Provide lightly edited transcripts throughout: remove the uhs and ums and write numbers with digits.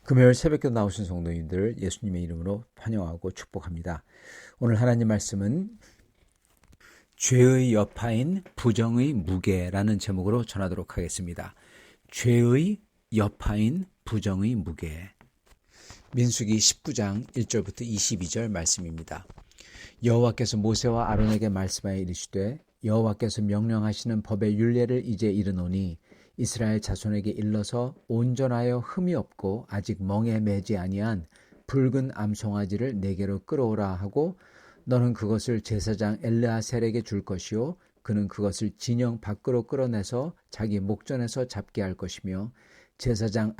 금요일 새벽에 나오신 성도님들 예수님의 이름으로 환영하고 축복합니다. 오늘 하나님 말씀은 죄의 여파인 부정의 무게라는 제목으로 전하도록 하겠습니다. 죄의 여파인 부정의 무게. 민수기 19장 1절부터 22절 말씀입니다. 여호와께서 모세와 아론에게 말씀하여 이르시되 여호와께서 명령하시는 법의 율례를 이제 이르노니 이스라엘 자손에게 일러서 온전하여 흠이 없고 아직 멍에 매지 아니한 붉은 암송아지를 내게로 끌어오라 하고 너는 그것을 제사장 엘르아셀에게 줄 것이요 그는 그것을 진영 밖으로 끌어내서 자기 목전에서 잡게 할 것이며 제사장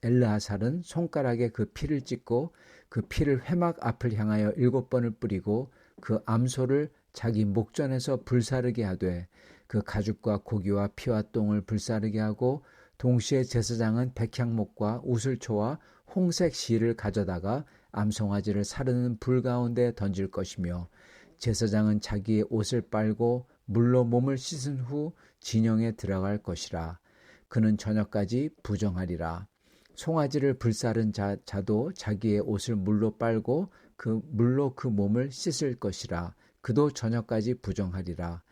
엘르아살은 손가락에 그 피를 찍고 그 피를 회막 앞을 향하여 7번을 뿌리고 그 암소를 자기 목전에서 불사르게 하되 그 가죽과 고기와 피와 똥을 불사르게 하고 동시에 제사장은 백향목과 우슬초와 홍색 실을 가져다가 암송아지를 사르는 불 가운데 던질 것이며 제사장은 자기의 옷을 빨고 물로 몸을 씻은 후 진영에 들어갈 것이라. 그는 저녁까지 부정하리라. 송아지를 불사른 자도 자기의 옷을 물로 빨고 그 물로 그 몸을 씻을 것이라. 그도 저녁까지 부정하리라.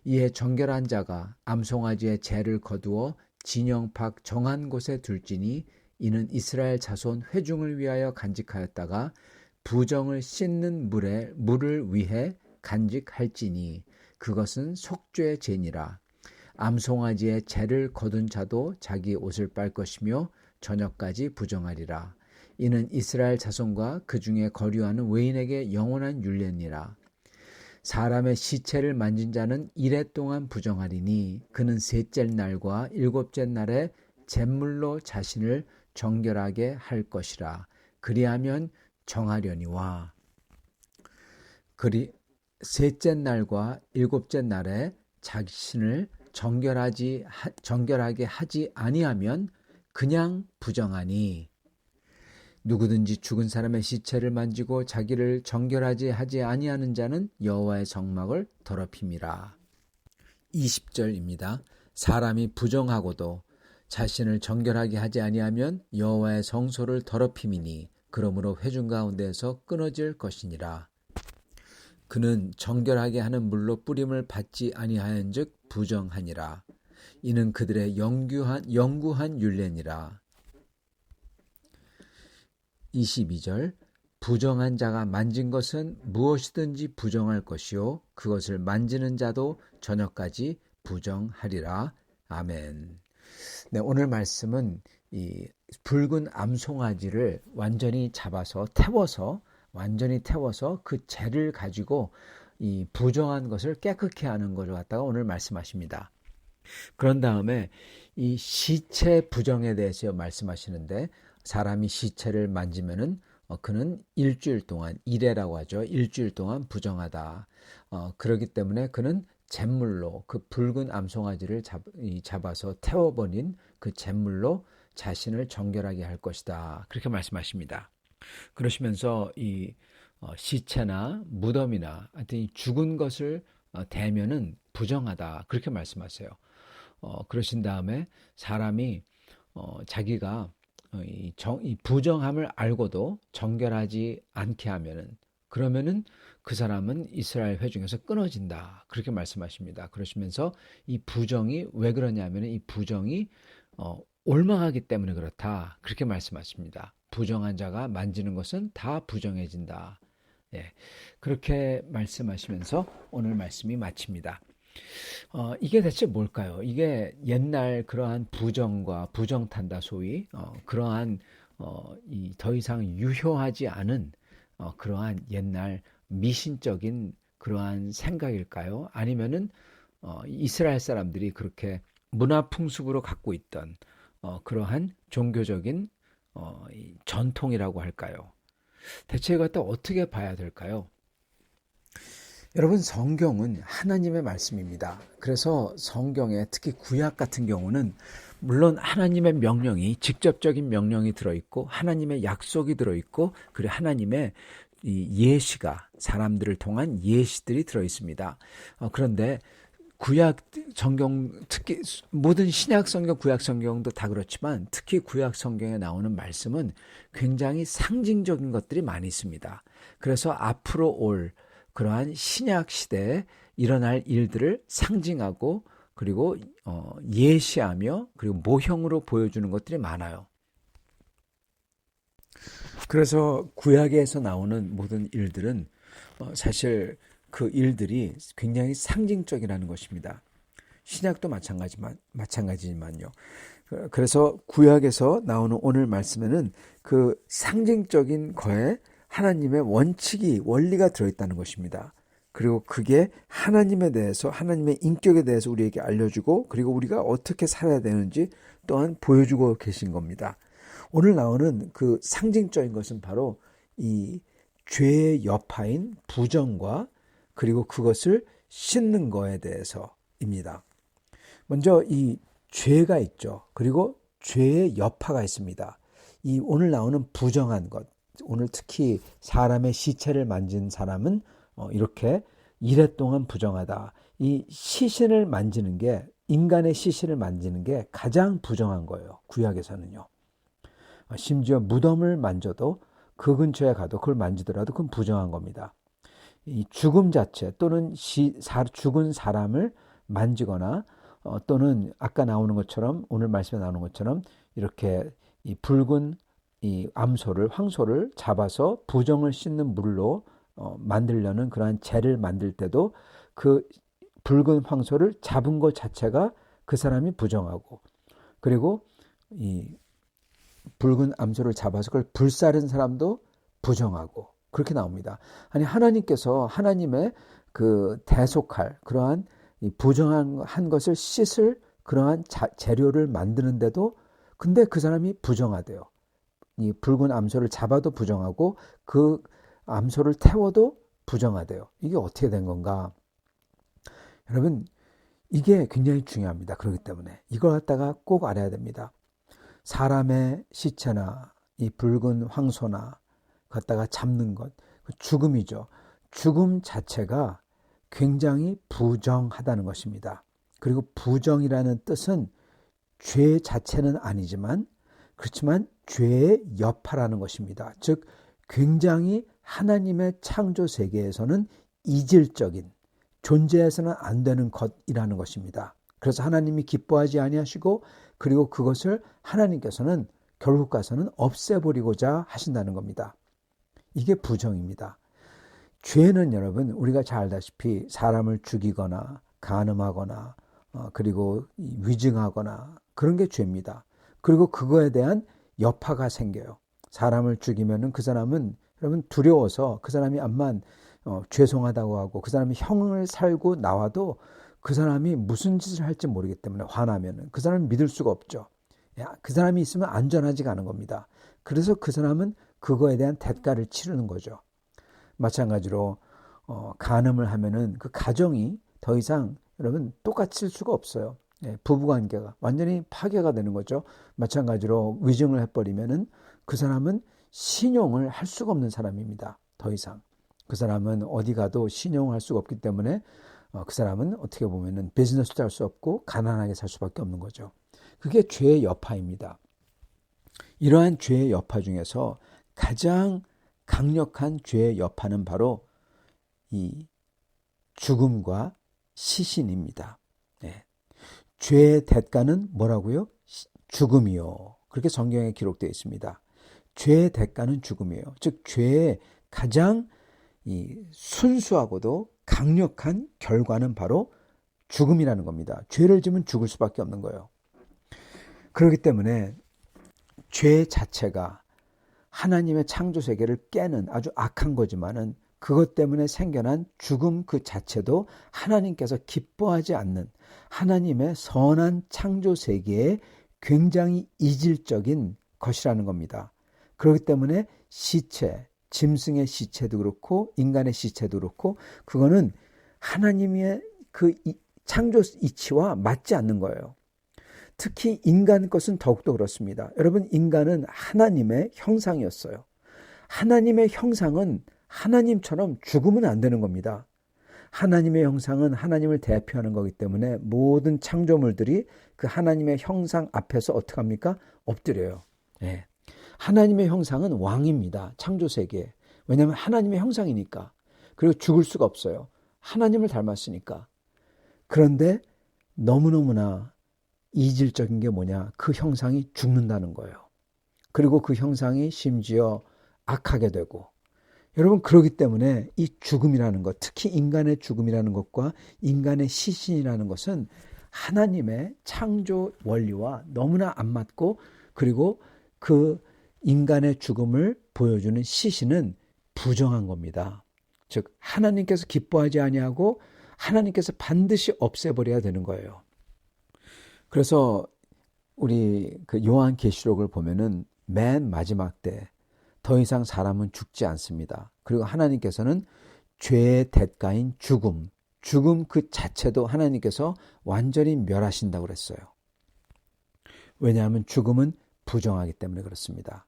이에 정결한 자가 암송아지의 죄를 거두어 진영 밖 정한 곳에 둘지니 이는 이스라엘 자손 회중을 위하여 간직하였다가 부정을 씻는 물을 위해 간직할지니 그것은 속죄 죄니라. 암송아지의 죄를 거둔 자도 자기 옷을 빨 것이며 저녁까지 부정하리라. 이는 이스라엘 자손과 그 중에 거류하는 외인에게 영원한 율례니라. 사람의 시체를 만진 자는 이래 동안 부정하리니 그는 셋째 날과 일곱째 날에 잿물로 자신을 정결하게 할 것이라. 그리하면 정하려니와. 셋째 날과 일곱째 날에 자신을 정결하게 하지 아니하면 그냥 부정하니 누구든지 죽은 사람의 시체를 만지고 자기를 정결하지 하지 아니하는 자는 여호와의 성막을 더럽힘이라. 20절입니다. 사람이 부정하고도 자신을 정결하게 하지 아니하면 여호와의 성소를 더럽힘이니 그러므로 회중 가운데에서 끊어질 것이니라. 그는 정결하게 하는 물로 뿌림을 받지 아니하연즉 부정하니라. 이는 그들의 영구한 율례니라. 22절 부정한 자가 만진 것은 무엇이든지 부정할 것이요 그것을 만지는 자도 저녁까지 부정하리라. 아멘. 네, 오늘 말씀은 이 붉은 암송아지를 완전히 태워서 그 죄를 가지고 이 부정한 것을 깨끗게 하는 것을 갖다가 오늘 말씀하십니다. 그런 다음에 이 시체 부정에 대해서 말씀하시는데 사람이 시체를 만지면은 그는 일주일 동안 이레라고 하죠. 일주일 동안 부정하다. 그렇기 때문에 그는 잿물로 그 붉은 암송아지를 잡아서 태워버린 그 잿물로 자신을 정결하게 할 것이다. 그렇게 말씀하십니다. 그러시면서 이 시체나 무덤이나 하여튼 죽은 것을 대면은 부정하다. 그렇게 말씀하세요. 그러신 다음에 사람이 자기가 이 부정함을 알고도 정결하지 않게 하면은 그러면은 그 사람은 이스라엘 회중에서 끊어진다. 그렇게 말씀하십니다. 그러시면서 이 부정이 왜 그러냐면은 이 부정이 올망하기 때문에 그렇다. 그렇게 말씀하십니다. 부정한 자가 만지는 것은 다 부정해진다. 예, 그렇게 말씀하시면서 오늘 말씀이 마칩니다. 이게 대체 뭘까요? 이게 옛날 그러한 부정과 부정탄다 소위 그러한 더 이상 유효하지 않은 그러한 옛날 미신적인 그러한 생각일까요? 아니면은 이스라엘 사람들이 그렇게 문화 풍습으로 갖고 있던 그러한 종교적인 이 전통이라고 할까요? 대체 이것도 어떻게 봐야 될까요? 여러분, 성경은 하나님의 말씀입니다. 그래서 성경에 특히 구약 같은 경우는 물론 하나님의 명령이 직접적인 명령이 들어있고 하나님의 약속이 들어있고 그리고 하나님의 이 예시가 사람들을 통한 예시들이 들어있습니다. 그런데 구약 성경, 특히 모든 신약 성경, 구약 성경도 다 그렇지만 특히 구약 성경에 나오는 말씀은 굉장히 상징적인 것들이 많이 있습니다. 그래서 앞으로 올 그러한 신약 시대에 일어날 일들을 상징하고 그리고 예시하며 그리고 모형으로 보여주는 것들이 많아요. 그래서 구약에서 나오는 모든 일들은 사실 그 일들이 굉장히 상징적이라는 것입니다. 신약도 마찬가지지만요. 그래서 구약에서 나오는 오늘 말씀에는 그 상징적인 거에 하나님의 원리가 들어있다는 것입니다. 그리고 그게 하나님에 대해서, 하나님의 인격에 대해서 우리에게 알려주고 그리고 우리가 어떻게 살아야 되는지 또한 보여주고 계신 겁니다. 오늘 나오는 그 상징적인 것은 바로 이 죄의 여파인 부정과 그리고 그것을 씻는 거에 대해서입니다. 먼저 이 죄가 있죠. 그리고 죄의 여파가 있습니다. 이 오늘 나오는 부정한 것, 오늘 특히 사람의 시체를 만진 사람은 이렇게 이랫동안 부정하다. 이 시신을 만지는 게, 인간의 시신을 만지는 게 가장 부정한 거예요. 구약에서는요. 심지어 무덤을 만져도 그 근처에 가도 그걸 만지더라도 그건 부정한 겁니다. 이 죽음 자체 또는 죽은 사람을 만지거나 또는 아까 나오는 것처럼 오늘 말씀에 나오는 것처럼 이렇게 이 붉은 이 황소를 잡아서 부정을 씻는 물로 만들려는 그러한 재를 만들 때도 그 붉은 황소를 잡은 것 자체가 그 사람이 부정하고 그리고 이 붉은 암소를 잡아서 그걸 불사른 사람도 부정하고 그렇게 나옵니다. 아니 하나님께서 하나님의 그 대속할 그러한 이 부정한 것을 씻을 그러한 재료를 만드는데도 근데 그 사람이 부정하대요. 이 붉은 암소를 잡아도 부정하고 그 암소를 태워도 부정하대요. 이게 어떻게 된 건가? 여러분 이게 굉장히 중요합니다. 그렇기 때문에 이걸 갖다가 꼭 알아야 됩니다. 사람의 시체나 이 붉은 황소나 갖다가 잡는 것, 죽음이죠. 죽음 자체가 굉장히 부정하다는 것입니다. 그리고 부정이라는 뜻은 죄 자체는 아니지만 그렇지만 죄의 여파라는 것입니다. 즉 굉장히 하나님의 창조 세계에서는 이질적인 존재해서는 안 되는 것이라는 것입니다. 그래서 하나님이 기뻐하지 아니하시고 그리고 그것을 하나님께서는 결국 가서는 없애버리고자 하신다는 겁니다. 이게 부정입니다. 죄는 여러분 우리가 잘 알다시피 사람을 죽이거나 간음하거나 그리고 위증하거나 그런 게 죄입니다. 그리고 그거에 대한 여파가 생겨요. 사람을 죽이면은 그 사람은 여러분 두려워서 그 사람이 암만 죄송하다고 하고 그 사람이 형을 살고 나와도 그 사람이 무슨 짓을 할지 모르기 때문에 화나면은 그 사람을 믿을 수가 없죠. 그 사람이 있으면 안전하지가 않은 겁니다. 그래서 그 사람은 그거에 대한 대가를 치르는 거죠. 마찬가지로 간음을 하면은 그 가정이 더 이상 여러분 똑같을 수가 없어요. 부부관계가 완전히 파괴가 되는 거죠. 마찬가지로 위증을 해버리면은 그 사람은 신용을 할 수가 없는 사람입니다. 더 이상 그 사람은 어디 가도 신용을 할 수가 없기 때문에 그 사람은 어떻게 보면은 비즈니스도 할 수 없고 가난하게 살 수밖에 없는 거죠. 그게 죄의 여파입니다. 이러한 죄의 여파 중에서 가장 강력한 죄의 여파는 바로 이 죽음과 시신입니다. 네. 죄의 대가는 뭐라고요? 죽음이요. 그렇게 성경에 기록되어 있습니다. 죄의 대가는 죽음이에요. 즉 죄의 가장 순수하고도 강력한 결과는 바로 죽음이라는 겁니다. 죄를 지으면 죽을 수밖에 없는 거예요. 그렇기 때문에 죄 자체가 하나님의 창조 세계를 깨는 아주 악한 거지만은 그것 때문에 생겨난 죽음 그 자체도 하나님께서 기뻐하지 않는 하나님의 선한 창조 세계에 굉장히 이질적인 것이라는 겁니다. 그렇기 때문에 시체, 짐승의 시체도 그렇고 인간의 시체도 그렇고 그거는 하나님의 그 창조 이치와 맞지 않는 거예요. 특히 인간 것은 더욱더 그렇습니다. 여러분 인간은 하나님의 형상이었어요. 하나님의 형상은 하나님처럼 죽으면 안 되는 겁니다. 하나님의 형상은 하나님을 대표하는 거기 때문에 모든 창조물들이 그 하나님의 형상 앞에서 어떻게 합니까? 엎드려요. 예. 하나님의 형상은 왕입니다. 창조세계에. 왜냐하면 하나님의 형상이니까. 그리고 죽을 수가 없어요. 하나님을 닮았으니까. 그런데 너무너무나 이질적인 게 뭐냐? 그 형상이 죽는다는 거예요. 그리고 그 형상이 심지어 악하게 되고. 여러분, 그러기 때문에 이 죽음이라는 것, 특히 인간의 죽음이라는 것과 인간의 시신이라는 것은 하나님의 창조 원리와 너무나 안 맞고, 그리고 그 인간의 죽음을 보여주는 시신은 부정한 겁니다. 즉 하나님께서 기뻐하지 아니하고 하나님께서 반드시 없애버려야 되는 거예요. 그래서 우리 그 요한계시록을 보면은 맨 마지막 때 더 이상 사람은 죽지 않습니다. 그리고 하나님께서는 죄의 대가인 죽음 그 자체도 하나님께서 완전히 멸하신다고 그랬어요. 왜냐하면 죽음은 부정하기 때문에 그렇습니다.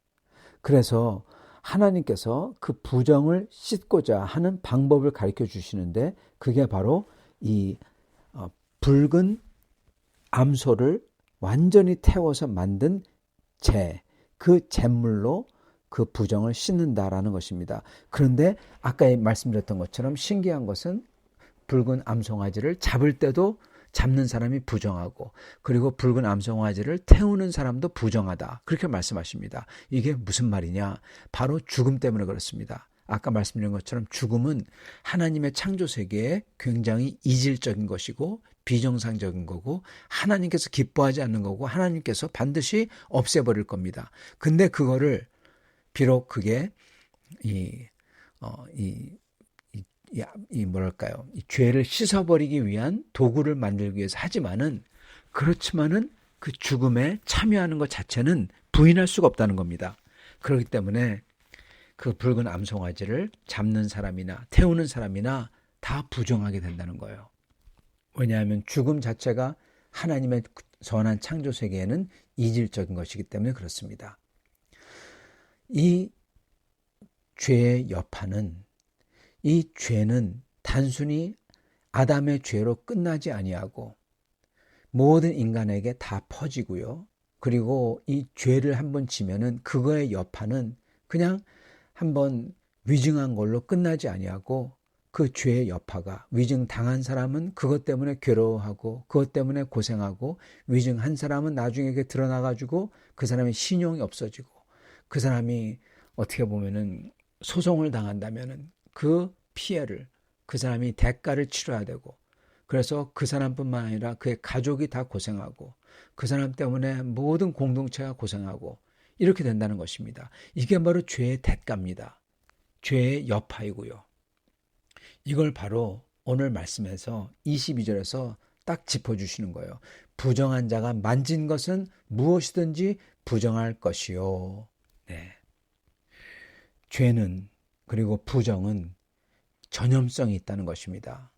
그래서 하나님께서 그 부정을 씻고자 하는 방법을 가르쳐 주시는데 그게 바로 이 붉은 암소를 완전히 태워서 만든 그 잿물로 그 부정을 씻는다라는 것입니다. 그런데 아까 말씀드렸던 것처럼 신기한 것은 붉은 암송아지를 잡을 때도 잡는 사람이 부정하고 그리고 붉은 암송아지를 태우는 사람도 부정하다. 그렇게 말씀하십니다. 이게 무슨 말이냐? 바로 죽음 때문에 그렇습니다. 아까 말씀드린 것처럼 죽음은 하나님의 창조 세계에 굉장히 이질적인 것이고 비정상적인 거고 하나님께서 기뻐하지 않는 거고 하나님께서 반드시 없애버릴 겁니다. 근데 그거를 비록 그게 뭐랄까요? 이 죄를 씻어버리기 위한 도구를 만들기 위해서 하지만은 그렇지만은 그 죽음에 참여하는 것 자체는 부인할 수가 없다는 겁니다. 그렇기 때문에 그 붉은 암송아지를 잡는 사람이나 태우는 사람이나 다 부정하게 된다는 거예요. 왜냐하면 죽음 자체가 하나님의 선한 창조 세계에는 이질적인 것이기 때문에 그렇습니다. 이 죄의 여파는 이 죄는 단순히 아담의 죄로 끝나지 아니하고 모든 인간에게 다 퍼지고요. 그리고 이 죄를 한번 지면은 그거의 여파는 그냥 한번 위증한 걸로 끝나지 아니하고 그 죄의 여파가 위증당한 사람은 그것 때문에 괴로워하고 그것 때문에 고생하고 위증한 사람은 나중에 이게 드러나가지고 그 사람의 신용이 없어지고 그 사람이 어떻게 보면은 소송을 당한다면은 그 피해를 그 사람이 대가를 치러야 되고 그래서 그 사람뿐만 아니라 그의 가족이 다 고생하고 그 사람 때문에 모든 공동체가 고생하고 이렇게 된다는 것입니다. 이게 바로 죄의 대가입니다. 죄의 여파이고요. 이걸 바로 오늘 말씀에서 22절에서 딱 짚어주시는 거예요. 부정한 자가 만진 것은 무엇이든지 부정할 것이요. 네. 죄는 그리고 부정은 전염성이 있다는 것입니다.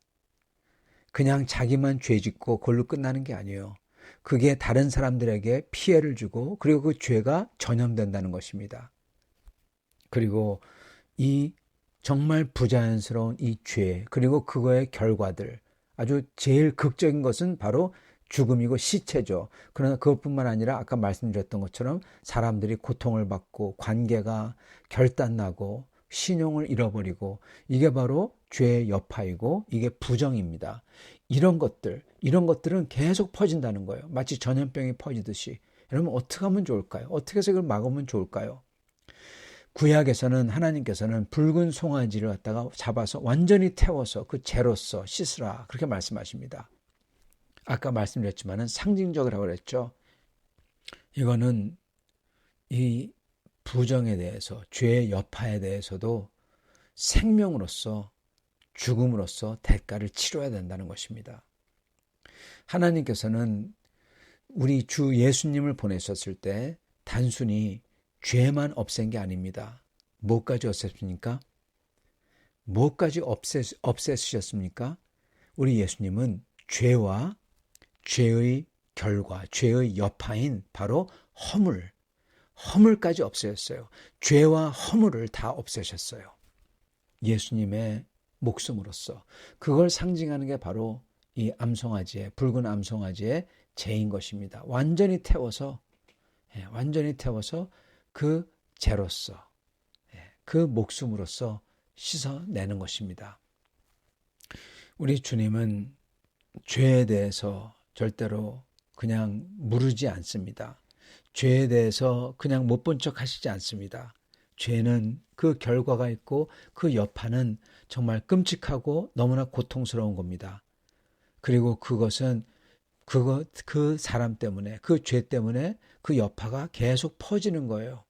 그냥 자기만 죄 짓고 그걸로 끝나는 게 아니에요. 그게 다른 사람들에게 피해를 주고 그리고 그 죄가 전염된다는 것입니다. 그리고 이 정말 부자연스러운 이 죄 그리고 그거의 결과들 아주 제일 극적인 것은 바로 죽음이고 시체죠. 그러나 그것뿐만 아니라 아까 말씀드렸던 것처럼 사람들이 고통을 받고 관계가 결단나고 신용을 잃어버리고 이게 바로 죄의 여파이고 이게 부정입니다. 이런 것들은 계속 퍼진다는 거예요. 마치 전염병이 퍼지듯이. 여러분 어떻게 하면 좋을까요? 어떻게 해서 그걸 막으면 좋을까요? 구약에서는 하나님께서는 붉은 송아지를 갖다가 잡아서 완전히 태워서 그 죄로서 씻으라 그렇게 말씀하십니다. 아까 말씀드렸지만은 상징적이라고 그랬죠. 이거는 이 부정에 대해서 죄의 여파에 대해서도 생명으로서 죽음으로써 대가를 치러야 된다는 것입니다. 하나님께서는 우리 주 예수님을 보내셨을 때 단순히 죄만 없앤 게 아닙니다. 뭐까지 없앴습니까? 뭐까지 없애셨습니까? 우리 예수님은 죄와 죄의 결과, 죄의 여파인 바로 허물까지 없애셨어요. 죄와 허물을 다 없애셨어요. 예수님의 목숨으로써 그걸 상징하는 게 바로 이 암송아지의 붉은 암송아지의 죄인 것입니다. 완전히 태워서 그 죄로서 그 목숨으로써 씻어내는 것입니다. 우리 주님은 죄에 대해서 절대로 그냥 무르지 않습니다. 죄에 대해서 그냥 못 본 척 하시지 않습니다. 죄는 그 결과가 있고 그 여파는 정말 끔찍하고 너무나 고통스러운 겁니다. 그리고 그것은 그 사람 때문에, 그 죄 때문에 그 여파가 계속 퍼지는 거예요.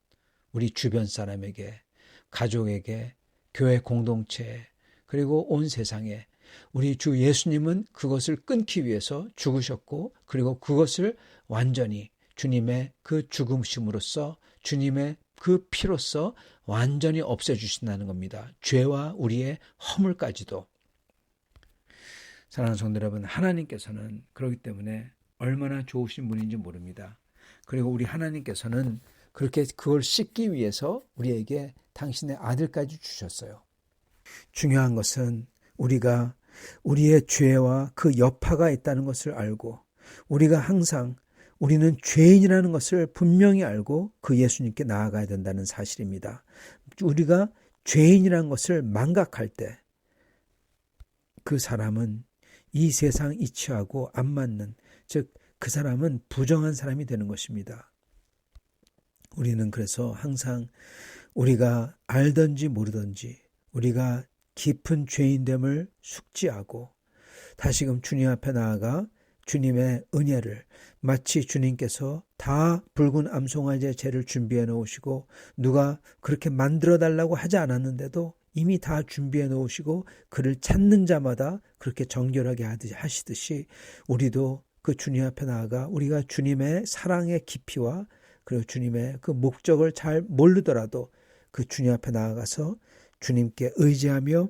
우리 주변 사람에게, 가족에게, 교회 공동체에, 그리고 온 세상에. 우리 주 예수님은 그것을 끊기 위해서 죽으셨고, 그리고 그것을 완전히 주님의 그 죽으심으로써, 주님의 그 피로써 완전히 없애주신다는 겁니다. 죄와 우리의 허물까지도. 사랑하는 성도 여러분, 하나님께서는 그렇기 때문에 얼마나 좋으신 분인지 모릅니다. 그리고 우리 하나님께서는 그렇게 그걸 씻기 위해서 우리에게 당신의 아들까지 주셨어요. 중요한 것은 우리가 우리의 죄와 그 여파가 있다는 것을 알고 우리가 항상 우리는 죄인이라는 것을 분명히 알고 그 예수님께 나아가야 된다는 사실입니다. 우리가 죄인이라는 것을 망각할 때 그 사람은 이 세상 이치하고 안 맞는, 즉 그 사람은 부정한 사람이 되는 것입니다. 우리는 그래서 항상 우리가 알든지 모르든지 우리가 깊은 죄인됨을 숙지하고 다시금 주님 앞에 나아가 주님의 은혜를, 마치 주님께서 다 붉은 암송아지의 죄를 준비해 놓으시고 누가 그렇게 만들어 달라고 하지 않았는데도 이미 다 준비해 놓으시고 그를 찾는 자마다 그렇게 정결하게 하시듯이 우리도 그 주님 앞에 나아가 우리가 주님의 사랑의 깊이와 그리고 주님의 그 목적을 잘 모르더라도 그 주님 앞에 나아가서 주님께 의지하며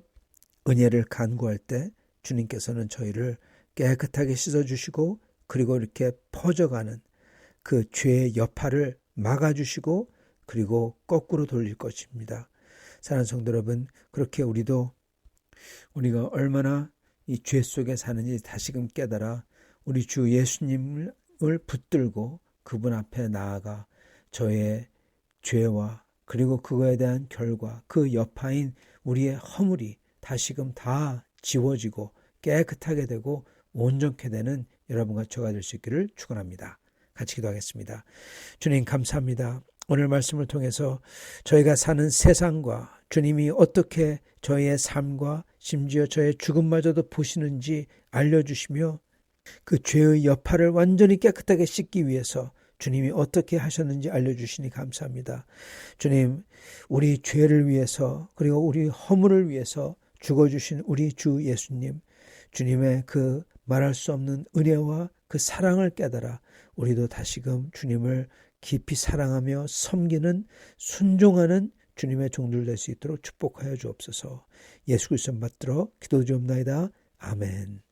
은혜를 간구할 때 주님께서는 저희를 깨끗하게 씻어주시고 그리고 이렇게 퍼져가는 그 죄의 여파를 막아주시고 그리고 거꾸로 돌릴 것입니다. 사랑하는 성도 여러분, 그렇게 우리가 얼마나 이 죄 속에 사는지 다시금 깨달아 우리 주 예수님을 붙들고 그분 앞에 나아가 저의 죄와 그리고 그거에 대한 결과, 그 여파인 우리의 허물이 다시금 다 지워지고 깨끗하게 되고 온전케 되는 여러분과 저가 될 수 있기를 축원합니다. 같이 기도하겠습니다. 주님 감사합니다. 오늘 말씀을 통해서 저희가 사는 세상과 주님이 어떻게 저희의 삶과 심지어 저의 죽음마저도 보시는지 알려주시며 그 죄의 여파를 완전히 깨끗하게 씻기 위해서 주님이 어떻게 하셨는지 알려주시니 감사합니다. 주님, 우리 죄를 위해서 그리고 우리 허물을 위해서 죽어주신 우리 주 예수님, 주님의 그 말할 수 없는 은혜와 그 사랑을 깨달아 우리도 다시금 주님을 깊이 사랑하며 섬기는 순종하는 주님의 종들 될 수 있도록 축복하여 주옵소서. 예수 그리스도 받들어 기도드리옵나이다. 아멘.